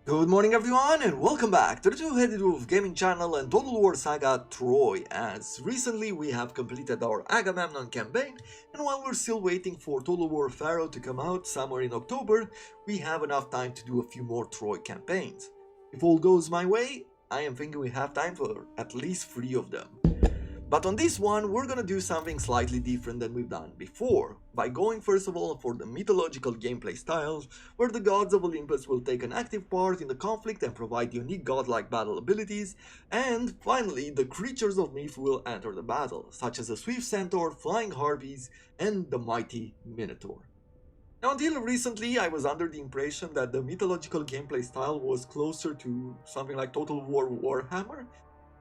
Good morning everyone and welcome back to the two-headed wolf gaming channel and Total War Saga Troy, as recently we have completed our Agamemnon campaign, and while we're still waiting for Total War Pharaoh to come out somewhere in October, we have enough time to do a few more Troy campaigns. If all goes my way, I am thinking we have time for at least 3 of them. But on this one, we're gonna do something slightly different than we've done before, by going first of all for the mythological gameplay styles, where the gods of Olympus will take an active part in the conflict and provide unique godlike battle abilities, and finally the creatures of myth will enter the battle, such as the swift centaur, flying harpies, and the mighty minotaur. Now, until recently, I was under the impression that the mythological gameplay style was closer to something like Total War Warhammer.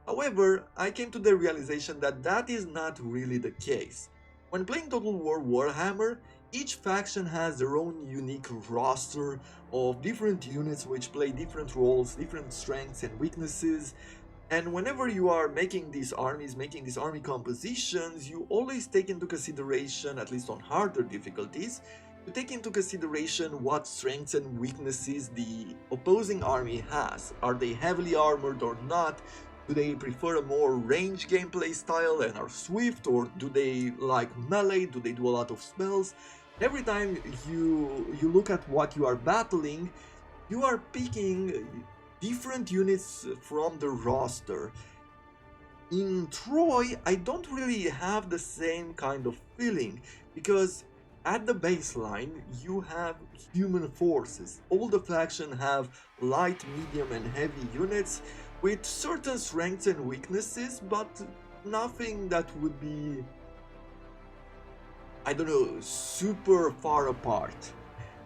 However, I came to the realization that that is not really the case. When playing Total War Warhammer, each faction has their own unique roster of different units which play different roles, different strengths and weaknesses, and whenever you are making these armies, making these army compositions, you always take into consideration, at least on harder difficulties, you take into consideration what strengths and weaknesses the opposing army has. Are they heavily armored or not? Do they prefer a more ranged gameplay style and are swift, or do they like melee? Do they do a lot of spells? Every time you look at what you are battling, you are picking different units from the roster. In Troy, I don't really have the same kind of feeling, because at the baseline you have human forces. All the factions have light, medium and heavy units with certain strengths and weaknesses, but nothing that would be, I don't know, super far apart.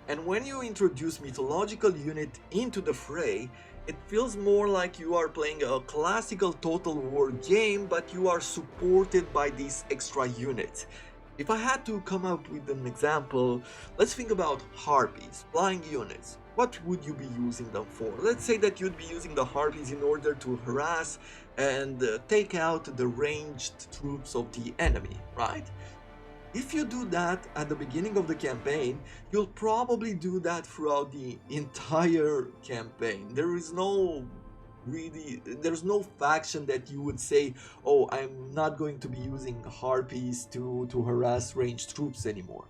And when you introduce mythological unit into the fray, it feels more like you are playing a classical Total War game, but you are supported by these extra units. If I had to come up with an example, let's think about harpies, flying units. What would you be using them for? Let's say that you'd be using the harpies in order to harass and take out the ranged troops of the enemy, right? If you do that at the beginning of the campaign, you'll probably do that throughout the entire campaign. There's no faction that you would say, oh, I'm not going to be using harpies to harass ranged troops anymore.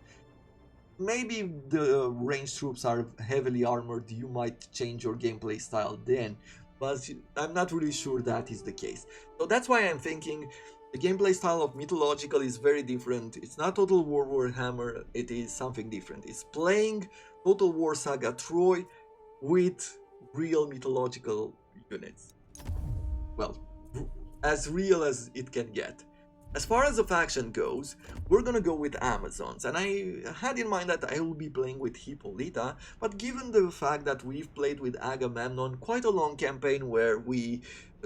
Maybe the ranged troops are heavily armored, you might change your gameplay style then, but I'm not really sure that is the case. So that's why I'm thinking the gameplay style of mythological is very different. It's not Total War Warhammer, it is something different. It's playing Total War Saga Troy with real mythological units. Well, as real as it can get. As far as the faction goes, we're gonna go with Amazons, and I had in mind that I will be playing with Hippolyta, but given the fact that we've played with Agamemnon quite a long campaign where we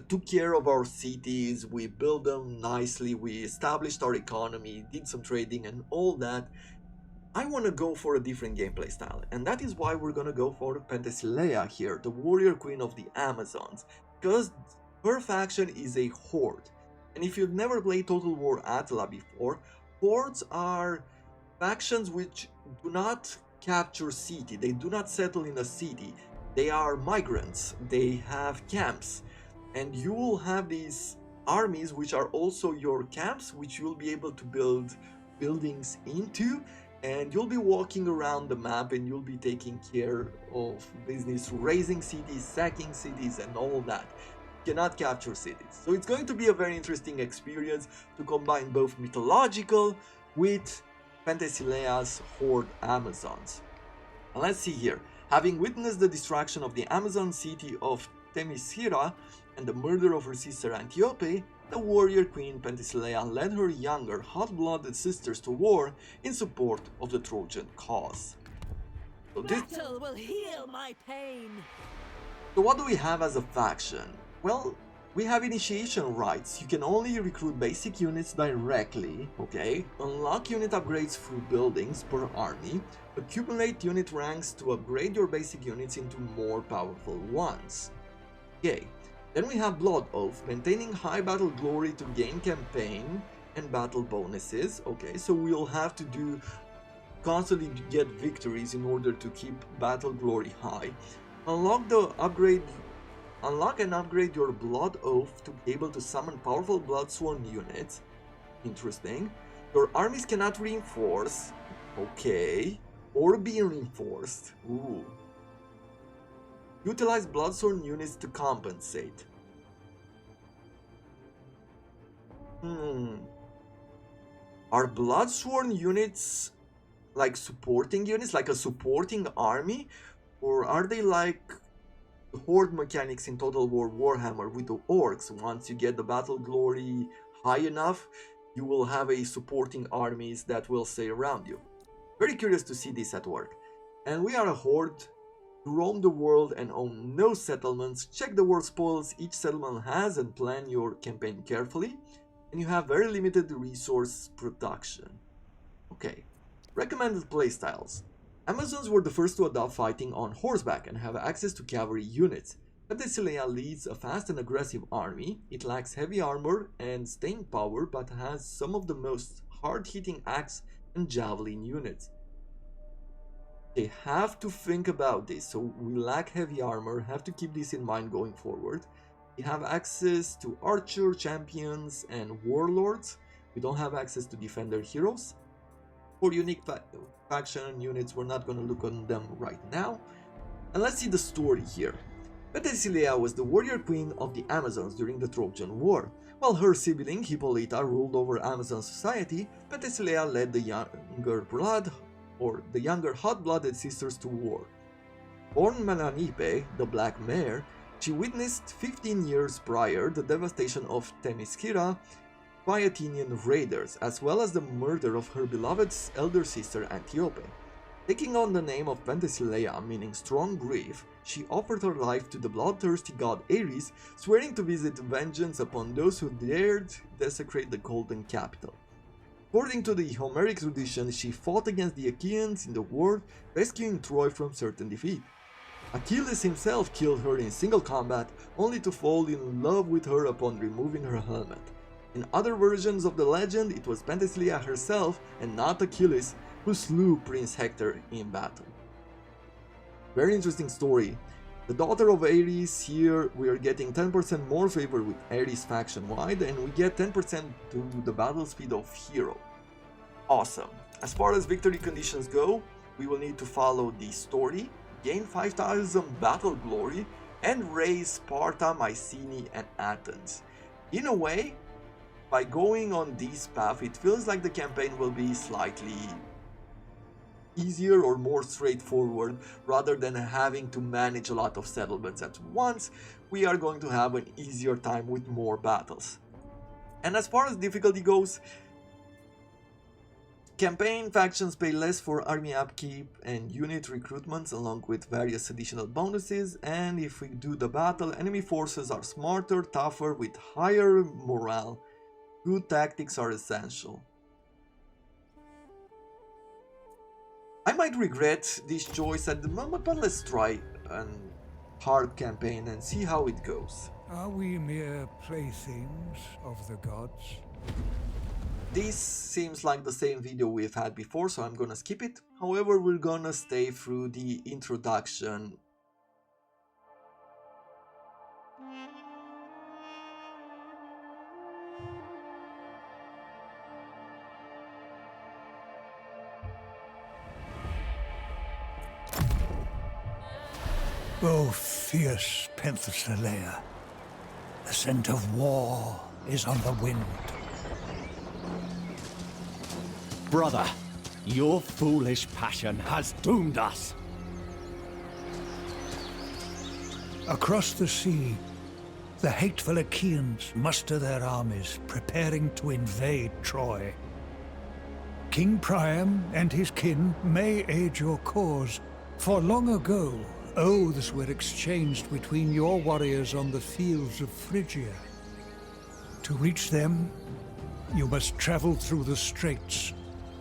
took care of our cities, we built them nicely, we established our economy, did some trading and all that, I want to go for a different gameplay style, and that is why we're gonna go for Penthesilea here, the warrior queen of the Amazons, because her faction is a horde. And if you've never played Total War Attila before, hordes are factions which do not capture city, they do not settle in a city, they are migrants, they have camps, and you will have these armies which are also your camps, which you'll be able to build buildings into, and you'll be walking around the map and you'll be taking care of business, raising cities, sacking cities and all that. Cannot capture cities. So it's going to be a very interesting experience to combine both mythological with Penthesilea's horde Amazons. And let's see here. Having witnessed the destruction of the Amazon city of Themyscira and the murder of her sister Antiope, the warrior queen Penthesilea led her younger, hot-blooded sisters to war in support of the Trojan cause. So Battle will heal my pain. So what do we have as a faction? Well, we have initiation rights. You can only recruit basic units directly, okay? Unlock unit upgrades through buildings per army. Accumulate unit ranks to upgrade your basic units into more powerful ones. Okay. Then we have Blood Oath, maintaining high battle glory to gain campaign and battle bonuses. Okay, so we'll have to constantly get victories in order to keep battle glory high. Unlock the upgrade. Unlock and upgrade your Blood Oath to be able to summon powerful Bloodsworn units. Interesting. Your armies cannot reinforce. Okay. Or be reinforced. Ooh. Utilize Bloodsworn units to compensate. Are Bloodsworn units like supporting units, like a supporting army? Or are they like Horde mechanics in Total War Warhammer with the orcs? Once you get the battle glory high enough, you will have a supporting armies that will stay around you. Very curious to see this at work. And we are a Horde. You roam the world and own no settlements. Check the war spoils each settlement has and plan your campaign carefully. And you have very limited resource production. Okay. Recommended playstyles. Amazons were the first to adopt fighting on horseback and have access to cavalry units. Penthesilea leads a fast and aggressive army. It lacks heavy armor and staying power, but has some of the most hard-hitting axe and javelin units. They have to think about this, so we lack heavy armor, have to keep this in mind going forward. We have access to archer, champions, and warlords. We don't have access to defender heroes. For unique faction units, we're not going to look on them right now. And let's see the story here. Penthesilea was the warrior queen of the Amazons during the Trojan War. While her sibling Hippolyta ruled over Amazon society, Penthesilea led the younger hot-blooded sisters to war. Born Melanippe, the Black Mare, she witnessed 15 years prior the devastation of Themyscira by Athenian raiders, as well as the murder of her beloved elder sister Antiope. Taking on the name of Penthesilea, meaning strong grief, she offered her life to the bloodthirsty god Ares, swearing to visit vengeance upon those who dared desecrate the golden capital. According to the Homeric tradition, she fought against the Achaeans in the war, rescuing Troy from certain defeat. Achilles himself killed her in single combat, only to fall in love with her upon removing her helmet. In other versions of the legend, it was Penthesilea herself and not Achilles who slew Prince Hector in battle. Very interesting story. The daughter of Ares, here we are getting 10% more favor with Ares faction wide, and we get 10% to the battle speed of hero. Awesome. As far as victory conditions go, we will need to follow the story, gain 5000 battle glory, and raise Sparta, Mycenae, and Athens. In a way, by going on this path, it feels like the campaign will be slightly easier or more straightforward. Rather than having to manage a lot of settlements at once, we are going to have an easier time with more battles. And as far as difficulty goes, campaign factions pay less for army upkeep and unit recruitments along with various additional bonuses, and if we do the battle, enemy forces are smarter, tougher, with higher morale. Good tactics are essential. I might regret this choice at the moment, but let's try a hard campaign and see how it goes. Are we mere playthings of the gods? This seems like the same video we've had before, so I'm gonna skip it. However, we're gonna stay through the introduction. O fierce Penthesilea, the scent of war is on the wind. Brother, your foolish passion has doomed us. Across the sea, the hateful Achaeans muster their armies, preparing to invade Troy. King Priam and his kin may aid your cause, for long ago, oaths were exchanged between your warriors on the fields of Phrygia. To reach them, you must travel through the straits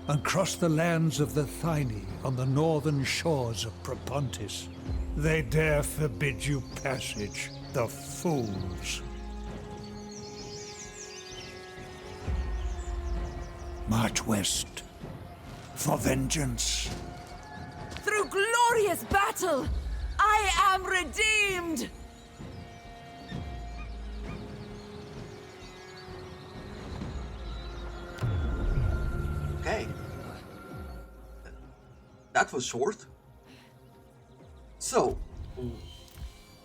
and cross the lands of the Thyni on the northern shores of Propontis. They dare forbid you passage, the fools. March west for vengeance. Through glorious battle, I am redeemed! Okay. That was short. So,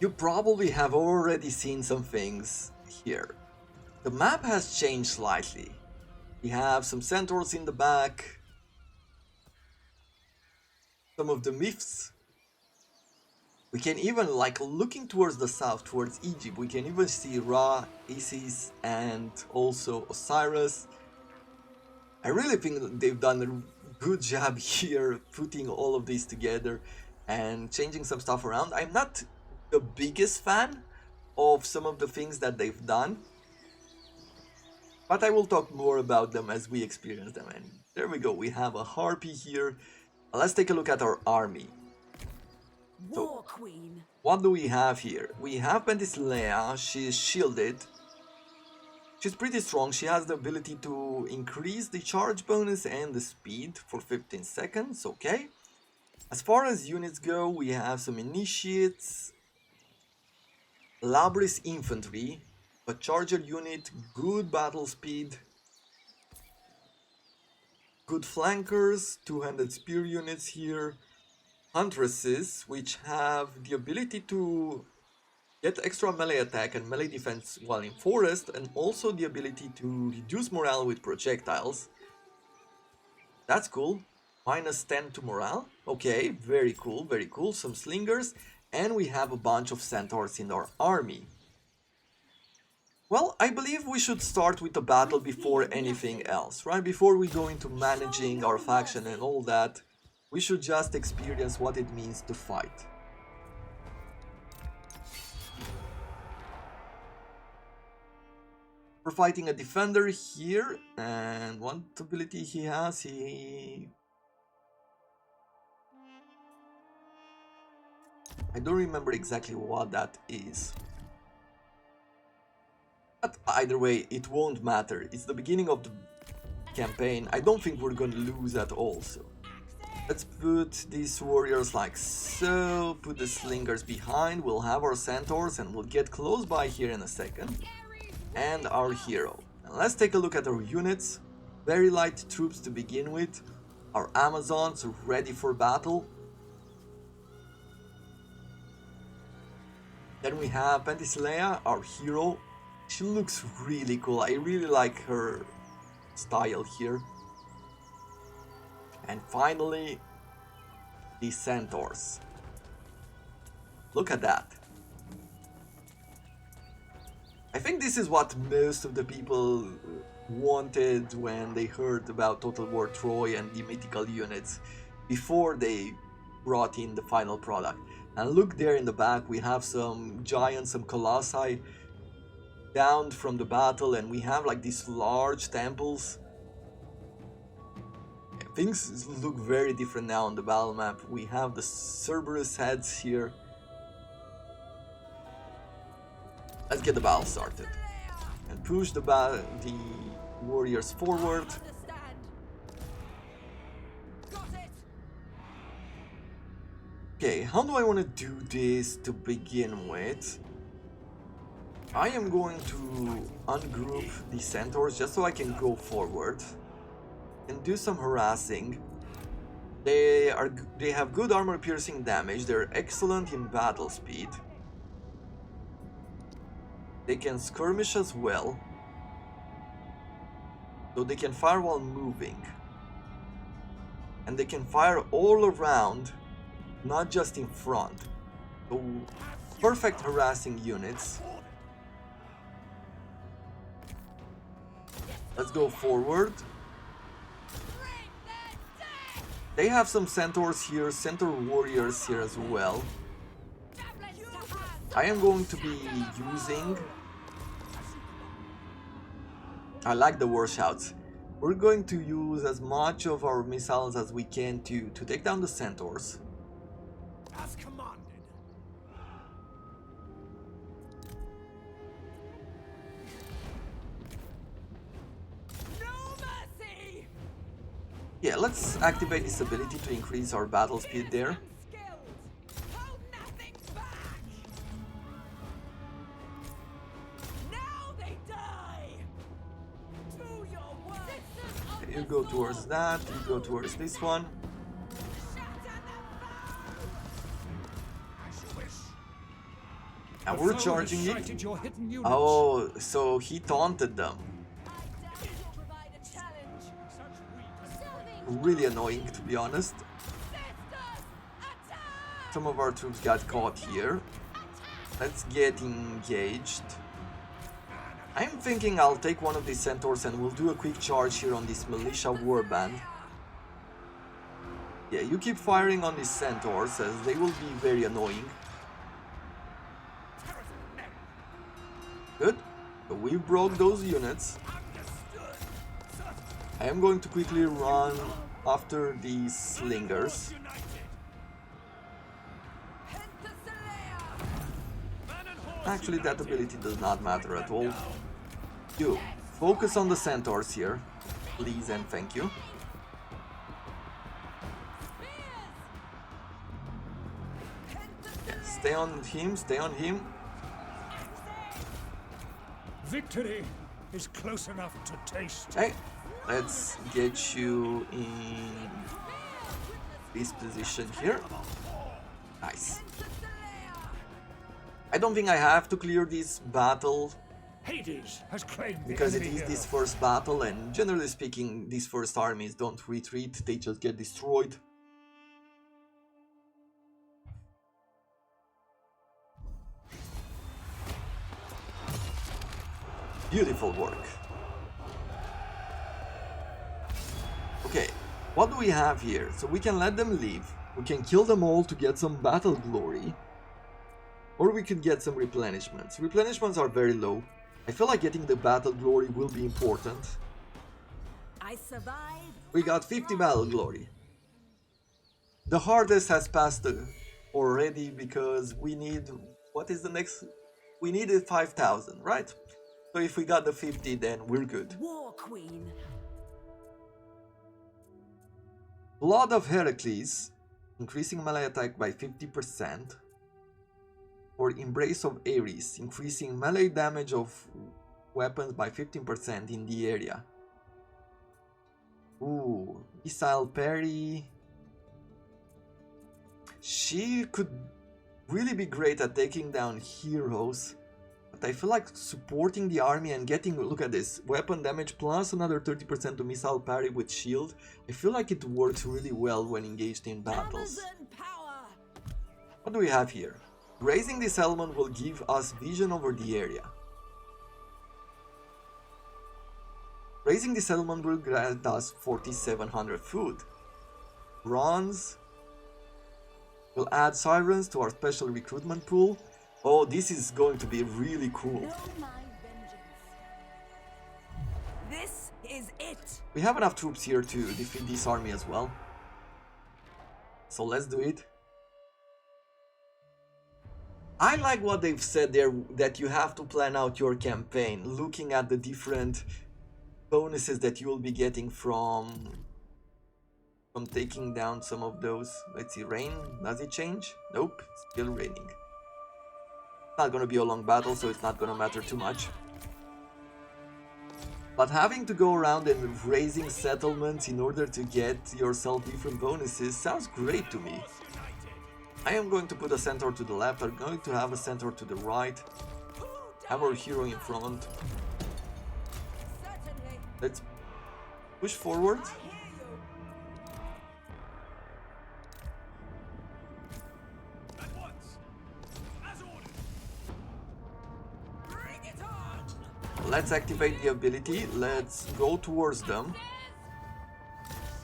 you probably have already seen some things here. The map has changed slightly. We have some centaurs in the back. Some of the myths. We can even, like, looking towards the south, towards Egypt, we can even see Ra, Isis, and also Osiris. I really think that they've done a good job here putting all of these together and changing some stuff around. I'm not the biggest fan of some of the things that they've done, but I will talk more about them as we experience them. And there we go, we have a harpy here. Let's take a look at our army. War Queen. What do we have here? We have Penthesilea, she is shielded. She's pretty strong, she has the ability to increase the charge bonus and the speed for 15 seconds, okay. As far as units go, we have some initiates, Labris infantry, a charger unit, good battle speed, good flankers, two-handed spear units here, huntresses, which have the ability to get extra melee attack and melee defense while in forest, and also the ability to reduce morale with projectiles. That's cool. Minus 10 to morale. Okay, very cool, very cool. Some slingers, and we have a bunch of centaurs in our army. Well, I believe we should start with the battle before anything else, right? Before we go into managing our faction and all that, we should just experience what it means to fight. We're fighting a defender here, and what ability he has, I don't remember exactly what that is. But either way, it won't matter. It's the beginning of the campaign. I don't think we're gonna lose at all, so let's put these warriors like so, put the slingers behind, we'll have our centaurs, and we'll get close by here in a second. And our hero. And let's take a look at our units. Very light troops to begin with. Our Amazons ready for battle. Then we have Penthesilea, our hero. She looks really cool. I really like her style here. And finally, the centaurs. Look at that. I think this is what most of the people wanted when they heard about Total War Troy and the mythical units before they brought in the final product. And look there in the back, we have some giants, some colossi down from the battle, and we have like these large temples. Things look very different now on the battle map. We have the Cerberus heads here. Let's get the battle started and push the warriors forward. Okay, how do I want to do this to begin with? I am going to ungroup the centaurs just so I can go forward and do some harassing. They have good armor piercing damage. They're excellent in battle speed. They can skirmish as well, so they can fire while moving, and they can fire all around, not just in front. So perfect harassing units. Let's go forward. They have some centaurs here, centaur warriors here as well. I am going to be using... I like the war shouts. We're going to use as much of our missiles as we can to take down the centaurs. As commanded. No mercy! Yeah, let's activate this ability to increase our battle speed there. Hold nothing You go towards that, you go towards this one. And we're charging it. Oh, so he taunted them. Really annoying, to be honest. Some of our troops got caught here. Let's get engaged. I'm thinking I'll take one of these centaurs and we'll do a quick charge here on this militia warband. Yeah, you keep firing on these centaurs as they will be very annoying. Good. So we broke those units. I am going to quickly run after these slingers. Actually, that ability does not matter at all. You focus on the centaurs here, please and thank you. Yeah, stay on him, stay on him. Victory is close enough to taste. Hey, let's get you in this position here. Nice. I don't think I have to clear this battle Hades has claimed because it is this first battle, and generally speaking, these first armies don't retreat, they just get destroyed. Beautiful work. Okay, what do we have here? So we can let them leave, we can kill them all to get some battle glory, or we could get some replenishments. Replenishments are very low. I feel like getting the battle glory will be important. I survived. We got 50 battle glory. The hardest has passed already because we need... What is the next? We needed 5,000, right? So if we got the 50, then we're good. War Queen. Blood of Heracles, increasing melee attack by 50%. Or Embrace of Ares, increasing melee damage of weapons by 15% in the area. Ooh, missile parry. She could really be great at taking down heroes, but I feel like supporting the army and getting, look at this, weapon damage plus another 30% to missile parry with shield. I feel like it works really well when engaged in battles. Amazon power. What do we have here? Raising this element will give us vision over the area. Raising this element will grant us 4,700 food. Bronze will add sirens to our special recruitment pool. Oh, this is going to be really cool. Know my vengeance. This is it. We have enough troops here to defeat this army as well. So let's do it. I like what they've said there, that you have to plan out your campaign, looking at the different bonuses that you will be getting from taking down some of those. Let's see, rain, does it change? Nope, it's still raining. Not gonna be a long battle, so it's not gonna matter too much. But having to go around and raising settlements in order to get yourself different bonuses sounds great to me. I am going to put a centaur to the left, I'm going to have a centaur to the right, have our hero in front. Certainly. Let's push forward. I hear you. At once. As ordered. Bring it on. Let's activate the ability, let's go towards them.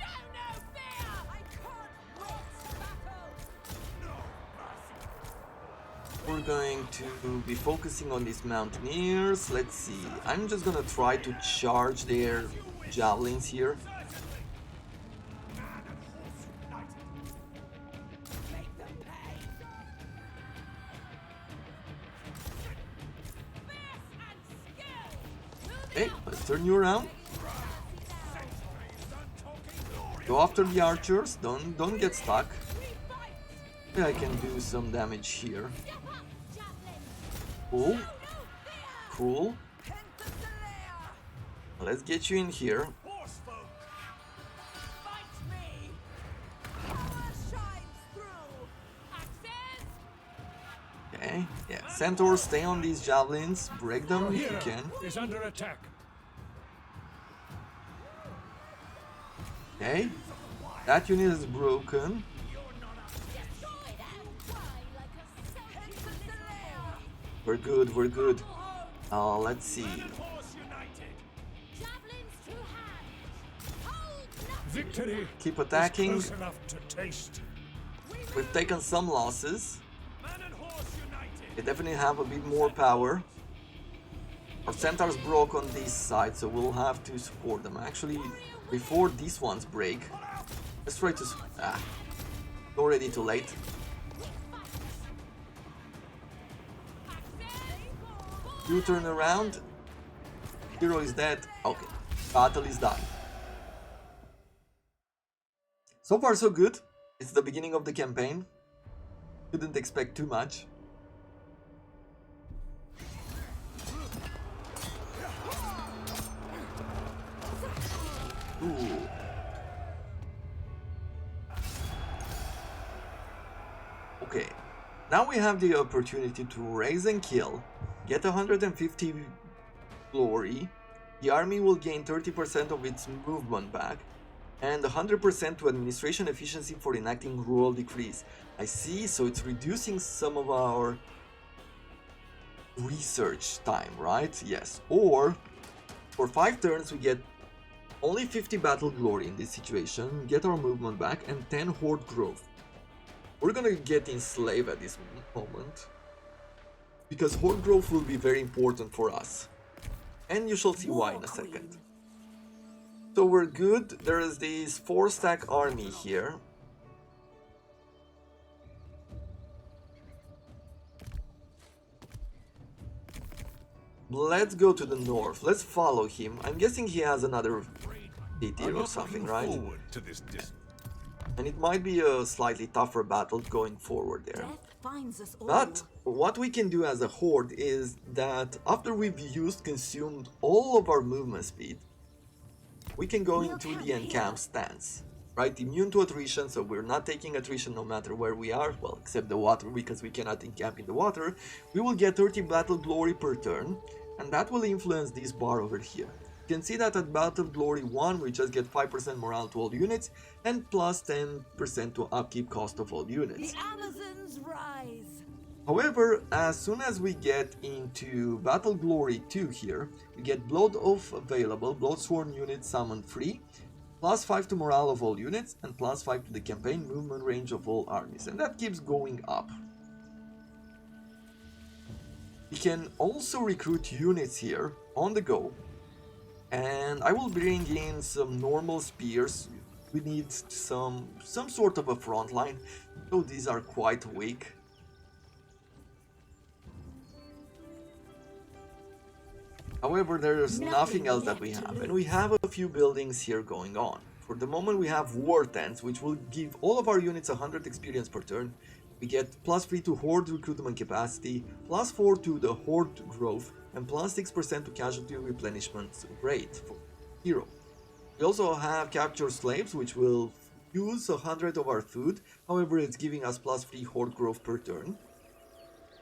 Show no fear. I can't watch battle. We're going to be focusing on these mountaineers. Let's see, I'm just gonna try to charge their javelins here. Make them pay. Okay, let's turn you around. Go after the archers, don't get stuck. I can do some damage here. Cool. Cool. Penthesilea. Let's get you in here. Horsefolk. Yeah, Centaurs, stay on these javelins, break them Your if you hero can. is under attack. Okay, that unit is broken. Destroyed and die like a Penthesilea. We're good, we're good. Let's see. Horse united. Javelins to hand. Hold nothing. Victory Keep is attacking. close enough to taste. We've taken some losses. Man and horse united. They definitely have a bit more power. Our centaurs broke on this side, so we'll have to support them. Actually, before these ones break, let's try to... already too late. You turn around. Hero is dead. Okay, battle is done. So far so good. It's the beginning of the campaign. Couldn't expect too much. Ooh. Okay, now we have the opportunity to raise and kill, get 150 glory, the army will gain 30% of its movement back, and 100% to administration efficiency for enacting rural decrees. I see, so it's reducing some of our research time, right? Yes, or for 5 turns we get only 50 battle glory in this situation, get our movement back, and 10 horde growth. We're gonna get enslaved at this moment, because horde growth will be very important for us. And you shall see why in a second. So we're good, there is this 4-stack army here. Let's go to the north, let's follow him. I'm guessing he has another city or something, right? Forward to this distance. And it might be a slightly tougher battle going forward there. Death finds us all. But what we can do as a horde is that after we've consumed all of our movement speed, we can go into the encamp stance, right? Immune to attrition, so we're not taking attrition no matter where we are, well, except the water, because we cannot encamp in the water. We will get 30 battle glory per turn, and that will influence this bar over here. You can see that at Battle Glory 1 we just get 5% morale to all units and plus 10% to upkeep cost of all units. The Amazons rise. However, as soon as we get into Battle Glory 2 here, we get Blood Oath available, Bloodsworn units summoned free, plus 5 to morale of all units and plus 5 to the campaign movement range of all armies, and that keeps going up. We can also recruit units here on the go. And I will bring in some normal spears. We need some sort of a front line, though these are quite weak. However, there's nothing else that we have, and we have a few buildings here going on. For the moment we have war tents, which will give all of our units 100 experience per turn. We get plus 3 to horde recruitment capacity, plus 4 to the horde growth, and plus 6% to casualty replenishment rate for hero. We also have capture slaves, which will use 100 of our food, however it's giving us plus 3 horde growth per turn.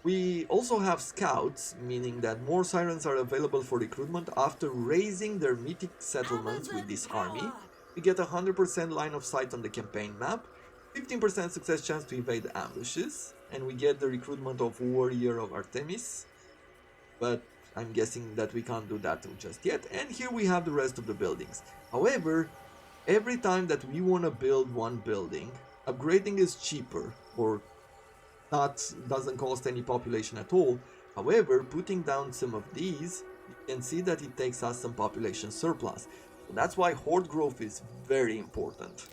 We also have scouts, meaning that more sirens are available for recruitment after raising their mythic settlements with this army. We get 100% line of sight on the campaign map, 15% success chance to evade ambushes, and we get the recruitment of Warrior of Artemis, but I'm guessing that we can't do that just yet. And here we have the rest of the buildings. However, every time that we want to build one building, upgrading is cheaper, or doesn't cost any population at all. However, putting down some of these, you can see that it takes us some population surplus. So that's why horde growth is very important.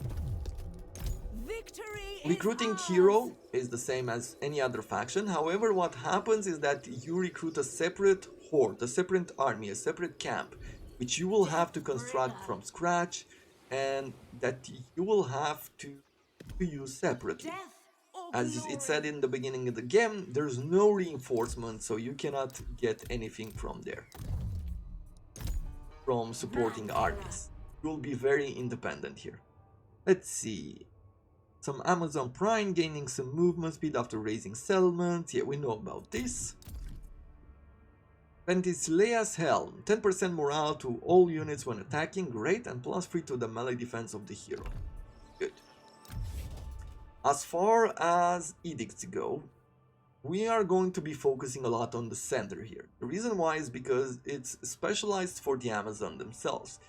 Recruiting hero is the same as any other faction. However, what happens is that you recruit a separate horde, a separate army, a separate camp, which you will have to construct from scratch, and that you will have to use separately. As it said in the beginning of the game, there's no reinforcement, so you cannot get anything from there, from supporting armies. You'll be very independent here. Let's see. Some Amazon Prime gaining some movement speed after raising settlements. Yeah, we know about this. Penthesilea's Helm. 10% morale to all units when attacking. Great. And +3 to the melee defense of the hero. Good. As far as edicts go, we are going to be focusing a lot on the center here. The reason why is because it's specialized for the Amazon themselves.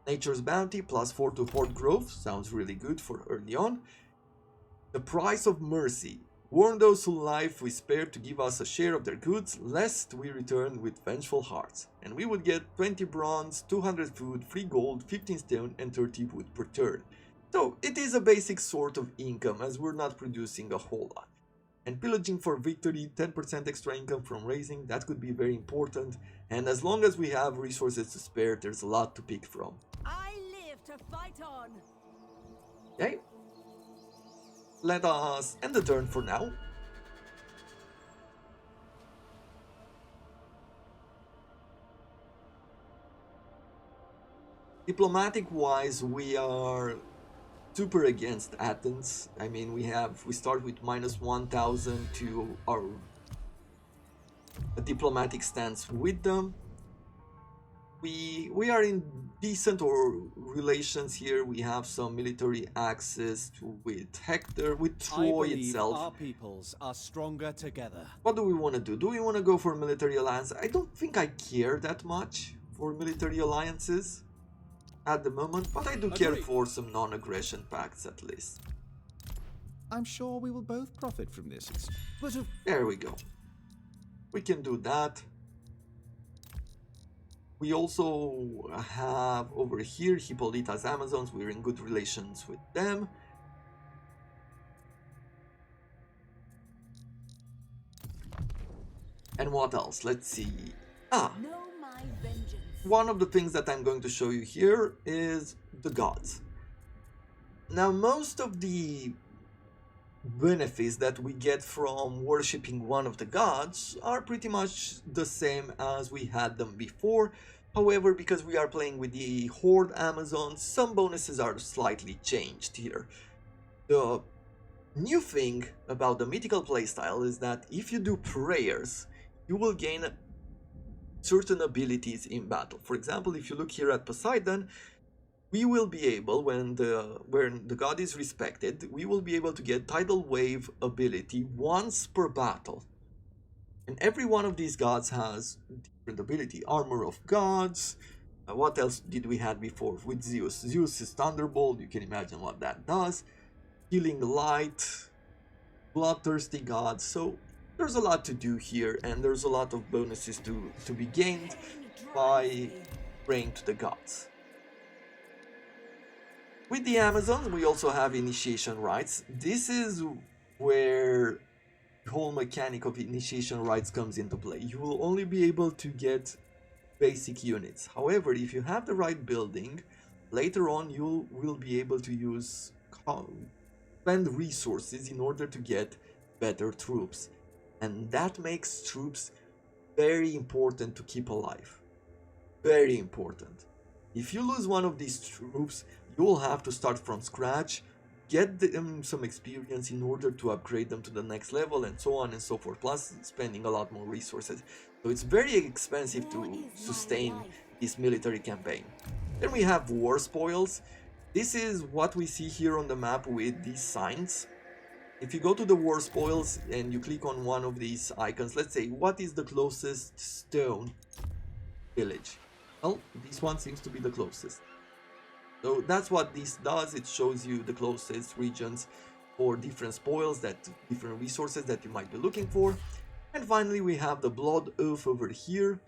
Nature's Bounty, +4 to Horde growth. Sounds really good for early on. The Price of Mercy. Warn those who life we spare to give us a share of their goods, lest we return with vengeful hearts. And we would get 20 bronze, 200 food, 3 gold, 15 stone and 30 wood per turn. So it is a basic sort of income as we're not producing a whole lot. And pillaging for victory, 10% extra income from raising, that could be very important. And as long as we have resources to spare, there's a lot to pick from. I live to fight on. Okay. Let us end the turn for now. Diplomatic wise, we are super against Athens. I mean, we start with -1000 to our diplomatic stance with them. We are in decent relations here. We have some military access with Hector, with Troy itself. Our peoples are stronger together. What do we want to do? Do we want to go for a military alliance? I don't think I care that much for military alliances at the moment, but I do care for some non-aggression pacts at least. I'm sure we will both profit from this. But there we go. We can do that. We also have over here Hippolyta's Amazons. We're in good relations with them. And what else? Let's see. Know my vengeance. One of the things that I'm going to show you here is the gods. Now, most of the benefits that we get from worshipping one of the gods are pretty much the same as we had them before. However, because we are playing with the Horde Amazons, some bonuses are slightly changed here. The new thing about the mythical playstyle is that if you do prayers, you will gain certain abilities in battle. For example, if you look here at Poseidon, we will be able, when the god is respected, we will be able to get tidal wave ability once per battle. And every one of these gods has different ability. Armor of gods. What else did we have before with Zeus? Zeus is Thunderbolt. You can imagine what that does. Healing light. Bloodthirsty gods. So there's a lot to do here, and there's a lot of bonuses to be gained by praying to the gods. With the Amazons, we also have initiation rites. This is where the whole mechanic of initiation rites comes into play. You will only be able to get basic units. However, if you have the right building, later on you will be able to spend resources in order to get better troops. And that makes troops very important to keep alive. Very important. If you lose one of these troops, you will have to start from scratch, get them some experience in order to upgrade them to the next level, and so on and so forth, plus spending a lot more resources. So it's very expensive to sustain this military campaign. Then we have war spoils. This is what we see here on the map with these signs. If you go to the war spoils and you click on one of these icons, let's say, what is the closest stone village? Well, this one seems to be the closest. So that's what this does. It shows you the closest regions for different spoils, different resources that you might be looking for. And finally, we have the Blood Oath over here.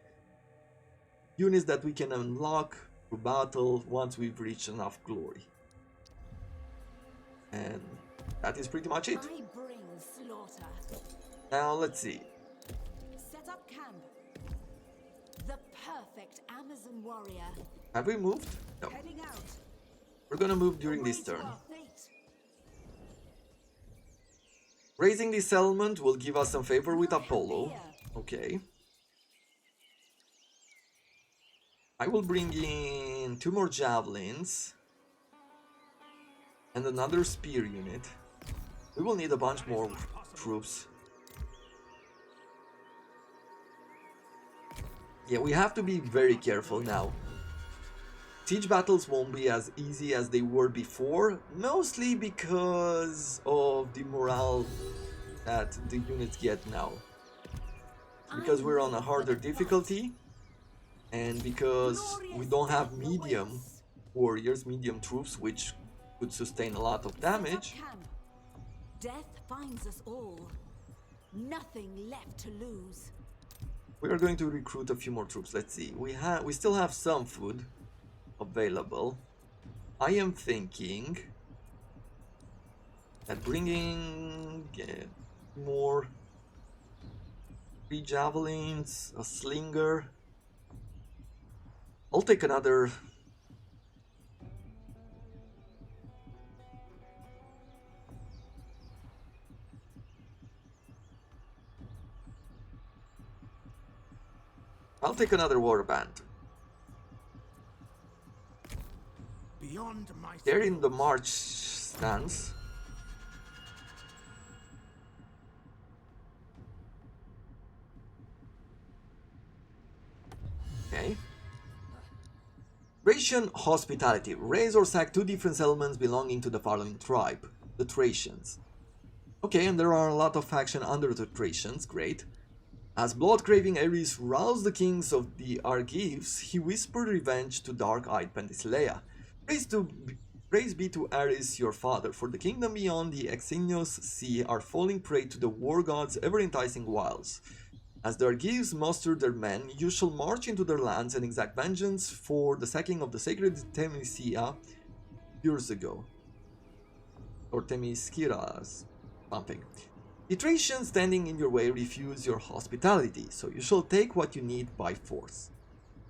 Units that we can unlock through battle once we've reached enough glory. And that is pretty much it. I bring slaughter. Now let's see. Set up camp. The perfect Amazon warrior. Have we moved? No. Heading out. We're gonna move during this Away to turn. our fate. Raising this settlement will give us some favor with Not Apollo. here. Okay. I will bring in 2 more javelins and another spear unit. We will need a bunch more troops. Yeah, we have to be very careful now. Siege battles won't be as easy as they were before, mostly because of the morale that the units get now. Because we're on a harder difficulty, and because we don't have medium warriors, medium troops, which could sustain a lot of damage. Death finds us all. Nothing left to lose. We are going to recruit a few more troops. Let's see. We still have some food available. I am thinking that bringing more 3 javelins, a slinger. I'll take another. I'll take another warband. Beyond my They're in the march stance. Okay. Thracian hospitality. Raise or sack 2 different settlements belonging to the following tribe, the Thracians. Okay, and there are a lot of faction under the Thracians, great. As blood-craving Ares roused the kings of the Argives, he whispered revenge to dark-eyed Penthesilea. Praise be to Ares your father, for the kingdom beyond the exiguous sea are falling prey to the war god's ever-enticing wiles. As the Argives muster their men, you shall march into their lands and exact vengeance for the sacking of the sacred Penthesilea years ago. Or Themyscira, something. The Thracians standing in your way refuse your hospitality, so you shall take what you need by force.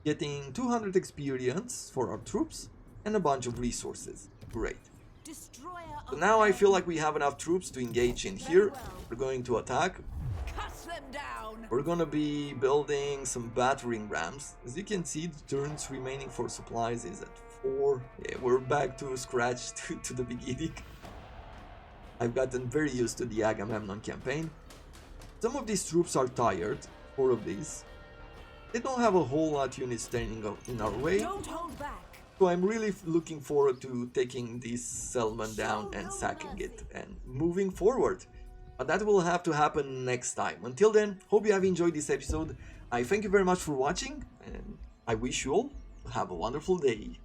Getting 200 experience for our troops and a bunch of resources. Great. So now I feel like we have enough troops to engage in here. We're going to attack. Cut them down. We're gonna be building some battering rams. As you can see, the turns remaining for supplies is at 4. Yeah, we're back to scratch to the beginning. I've gotten very used to the Agamemnon campaign. Some of these troops are tired, 4 of these. They don't have a whole lot of units standing in our way. Don't hold back. So I'm really looking forward to taking this settlement down and sacking it and moving forward. But that will have to happen next time. Until then, hope you have enjoyed this episode. I thank you very much for watching and I wish you all have a wonderful day.